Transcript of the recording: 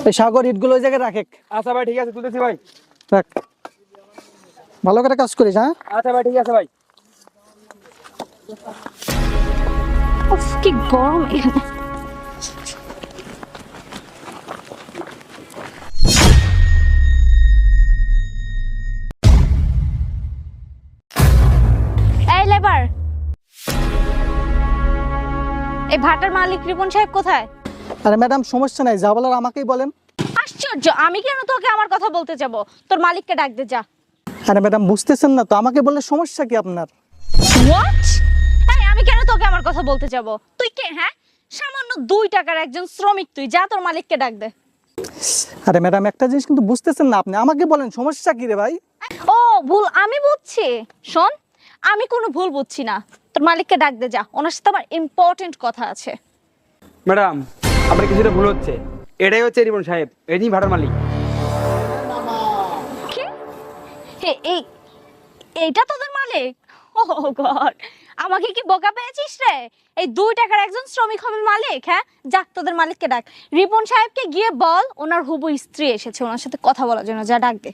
এই সাগর ইটগুলো ওই জায়গায় রাখে। আচ্ছা ভাই ঠিক আছে, তুলতেছি ভাই। রাখ, ভালো করে কাজ করিস। হ্যাঁ আচ্ছা ভাই ঠিক আছে ভাই। উফ কি গরম এখানে। এই লেবার, এই ভাটার মালিক রিপন সাহেব কোথায়? আরে ম্যাডাম সমস্যা নাই, যা বলার আমাকেই বলেন। আশ্চর্য, আমি কেন তোকে আমার কথা বলতে যাব? তোর মালিককে ডাক দে যা। আরে ম্যাডাম বুঝতেছেন না তো, আমাকে বললে সমস্যা কি আপনার? হোয়াট? এই আমি কেন তোকে আমার কথা বলতে যাব? তুই কে? হ্যাঁ, সামান্য 2 টাকার একজন শ্রমিক, তুই যা তোর মালিককে ডাক দে। আরে ম্যাডাম একটা জিনিস কিন্তু বুঝতেছেন না আপনি, আমাকে বলেন সমস্যা কি রে ভাই? ও ভুল আমি বুঝছি। শোন, আমি কোনো ভুল বুঝছি না, তোর মালিককে ডাক দে যা, ওনার সাথে আমার ইম্পর্টেন্ট কথা আছে। ম্যাডাম আপনার কিছুটা ভুল হচ্ছে, এটাই হচ্ছে রিপন সাহেব, এটাই ভাড়ার মালিক। কি? এই এইটা তোদের মালিক? ও গড, আমাকে কি বোকা পেয়েছিস রে? এই 2 টাকার একজন শ্রমিক হবে মালিক? হ্যাঁ, যাক তোদের মালিককে ডাক। রিপন সাহেবকে গিয়ে বল ওনার হুবু স্ত্রী এসেছে ওনার সাথে কথা বলার জন্য, যা ডাক দে।